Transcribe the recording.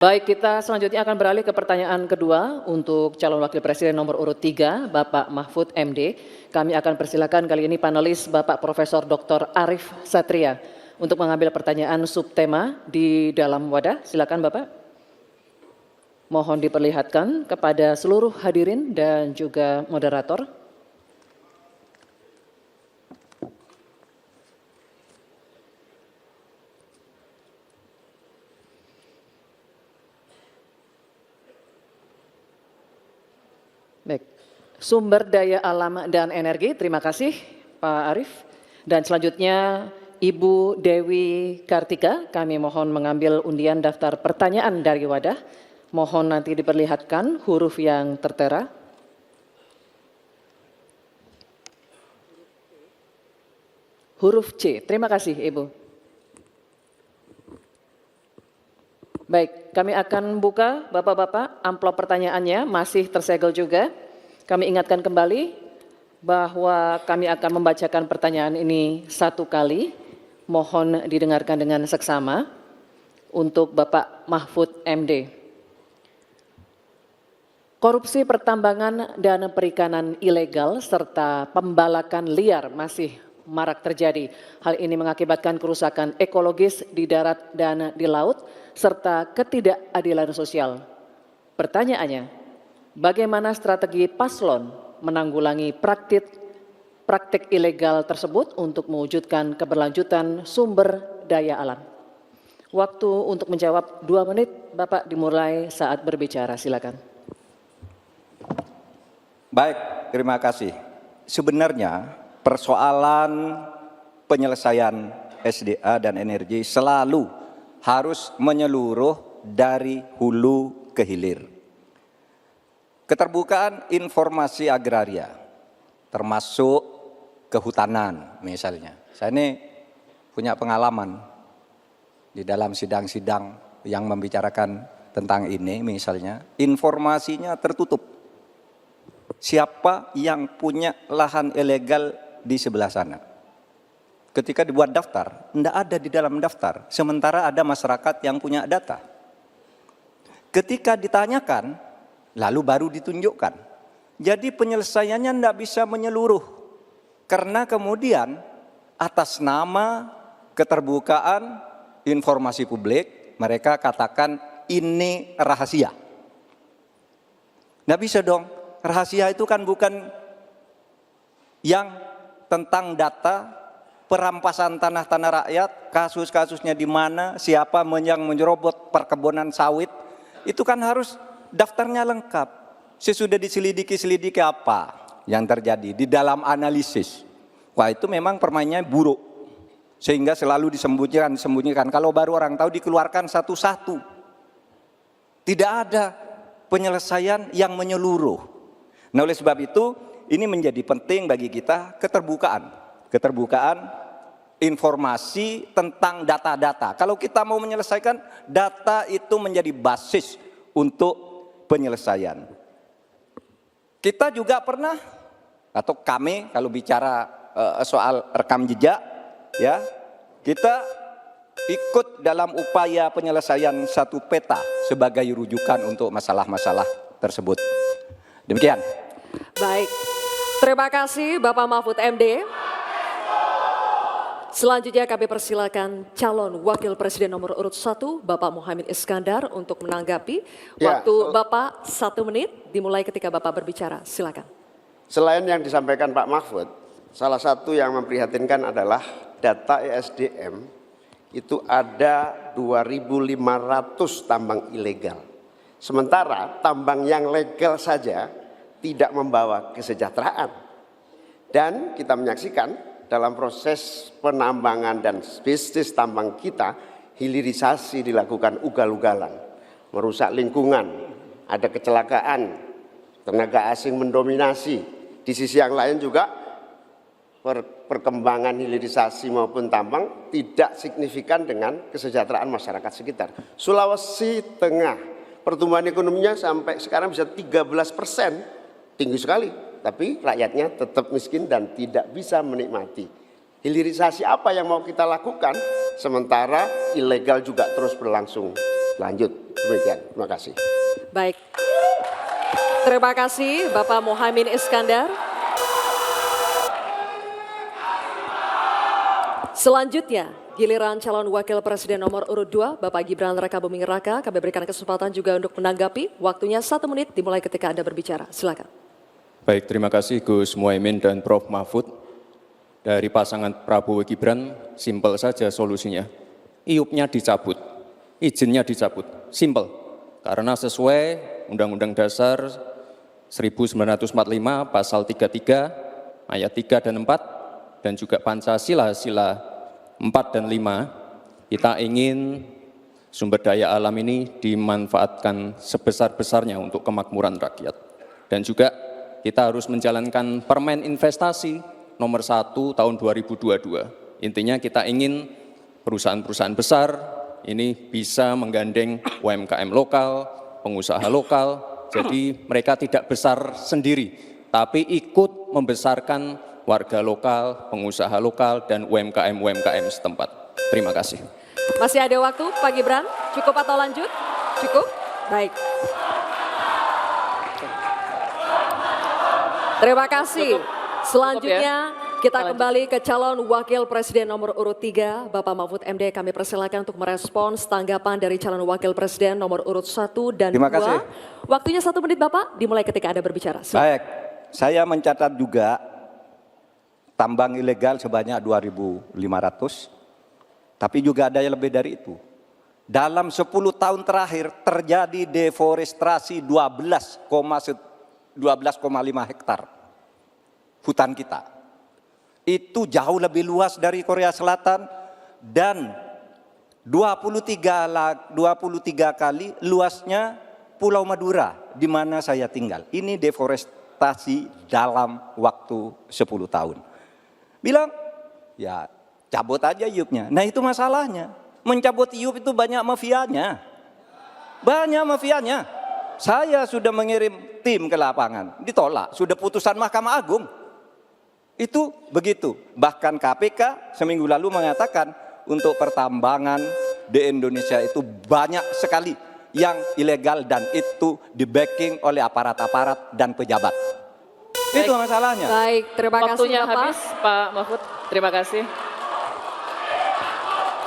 Baik, kita selanjutnya akan beralih ke pertanyaan kedua untuk calon wakil presiden nomor urut 3, Bapak Mahfud MD. Kami akan persilakan kali ini panelis Bapak Profesor Dr. Arief Satria untuk mengambil pertanyaan subtema di dalam wadah. Silakan Bapak. Mohon diperlihatkan kepada seluruh hadirin dan juga moderator. Baik, sumber daya alam dan energi, terima kasih Pak Arief. Dan selanjutnya Ibu Dewi Kartika, kami mohon mengambil undian daftar pertanyaan dari wadah. Mohon nanti diperlihatkan huruf yang tertera. Huruf C, terima kasih Ibu. Baik, kami akan buka Bapak-Bapak amplop pertanyaannya, masih tersegel juga. Kami ingatkan kembali bahwa kami akan membacakan pertanyaan ini satu kali. Mohon didengarkan dengan seksama untuk Bapak Mahfud MD. Korupsi pertambangan dan perikanan ilegal serta pembalakan liar masih marak terjadi. Hal ini mengakibatkan kerusakan ekologis di darat dan di laut, serta ketidakadilan sosial. Pertanyaannya, bagaimana strategi paslon menanggulangi praktik ilegal tersebut untuk mewujudkan keberlanjutan sumber daya alam? Waktu untuk menjawab 2 menit, Bapak dimulai saat berbicara, silakan. Baik, terima kasih. Sebenarnya persoalan penyelesaian SDA dan energi selalu harus menyeluruh dari hulu ke hilir. Keterbukaan informasi agraria, termasuk kehutanan misalnya. Saya ini punya pengalaman di dalam sidang-sidang yang membicarakan tentang ini misalnya, informasinya tertutup. Siapa yang punya lahan ilegal di sebelah sana. Ketika dibuat daftar, tidak ada di dalam daftar. Sementara ada masyarakat yang punya data. Ketika ditanyakan, lalu baru ditunjukkan. Jadi penyelesaiannya tidak bisa menyeluruh. Karena kemudian atas nama keterbukaan informasi publik, mereka katakan ini rahasia. Tidak bisa dong. Rahasia itu kan bukan yang tentang data, perampasan tanah-tanah rakyat, kasus-kasusnya di mana, siapa yang menyerobot perkebunan sawit, itu kan harus daftarnya lengkap. Sesudah diselidiki apa yang terjadi di dalam analisis. Wah, itu memang permainannya buruk. Sehingga selalu disembunyikan. Kalau baru orang tahu dikeluarkan satu-satu. Tidak ada penyelesaian yang menyeluruh. Nah, oleh sebab itu ini menjadi penting bagi kita keterbukaan informasi tentang data-data. Kalau kita mau menyelesaikan, data itu menjadi basis untuk penyelesaian. Kita juga pernah, atau kami kalau bicara soal rekam jejak, ya, kita ikut dalam upaya penyelesaian satu peta sebagai rujukan untuk masalah-masalah tersebut. Demikian. Baik, terima kasih Bapak Mahfud MD. Selanjutnya kami persilakan calon wakil presiden nomor urut 1 Bapak Muhaimin Iskandar untuk menanggapi. Waktu Bapak 1 menit dimulai ketika Bapak berbicara, silakan. Selain yang disampaikan Pak Mahfud, salah satu yang memprihatinkan adalah data ESDM itu ada 2.500 tambang ilegal. Sementara tambang yang legal saja tidak membawa kesejahteraan. Dan kita menyaksikan dalam proses penambangan dan bisnis tambang kita, hilirisasi dilakukan ugal-ugalan, merusak lingkungan, ada kecelakaan, tenaga asing mendominasi. Di sisi yang lain juga perkembangan hilirisasi maupun tambang tidak signifikan dengan kesejahteraan masyarakat sekitar. Sulawesi Tengah, pertumbuhan ekonominya sampai sekarang bisa 13%, tinggi sekali, tapi rakyatnya tetap miskin dan tidak bisa menikmati. Hilirisasi apa yang mau kita lakukan, sementara ilegal juga terus berlangsung. lanjut. Demikian, terima kasih. Baik. Terima kasih Bapak Muhaimin Iskandar. Selanjutnya, giliran calon wakil presiden nomor urut 2, Bapak Gibran Rakabuming Raka. Kami berikan kesempatan juga untuk menanggapi. Waktunya 1 menit dimulai ketika Anda berbicara. Silakan. Baik, terima kasih Gus Muhaimin dan Prof. Mahfud. Dari pasangan Prabowo Gibran, simpel saja solusinya. Iupnya dicabut, izinnya dicabut, simpel. Karena sesuai Undang-Undang Dasar 1945 pasal 33 ayat 3 dan 4 dan juga Pancasila sila 4 dan 5, kita ingin sumber daya alam ini dimanfaatkan sebesar-besarnya untuk kemakmuran rakyat. Dan juga kita harus menjalankan Permen Investasi nomor 1 tahun 2022. Intinya kita ingin perusahaan-perusahaan besar ini bisa menggandeng UMKM lokal, pengusaha lokal, jadi mereka tidak besar sendiri, tapi ikut membesarkan warga lokal, pengusaha lokal, dan UMKM setempat. Terima kasih. Masih ada waktu Pak Gibran? Cukup atau lanjut? Cukup? Baik. Terima kasih. Selanjutnya kita kembali ke calon wakil presiden nomor urut 3, Bapak Mahfud MD. Kami persilakan untuk merespons tanggapan dari calon wakil presiden nomor urut 1 dan 2. Terima kasih. Waktunya 1 menit Bapak, dimulai ketika Anda berbicara. Baik, saya mencatat juga tambang ilegal sebanyak 2.500, tapi juga ada yang lebih dari itu. Dalam 10 tahun terakhir terjadi deforestasi 12,5 hektar hutan kita. Itu jauh lebih luas dari Korea Selatan dan 23 kali luasnya Pulau Madura di mana saya tinggal. Ini deforestasi dalam waktu 10 tahun. Bilang, ya cabut aja iupnya. Nah itu masalahnya. Mencabut iup itu banyak mafianya. Banyak mafianya. Saya sudah mengirim tim ke lapangan, ditolak. Sudah putusan Mahkamah Agung. Itu begitu. Bahkan KPK seminggu lalu mengatakan untuk pertambangan di Indonesia itu banyak sekali yang ilegal dan itu di-backing oleh aparat-aparat dan pejabat. Itu masalahnya. Baik, terima kasih Waktunya Bapak. habis Pak Mahfud. Terima kasih.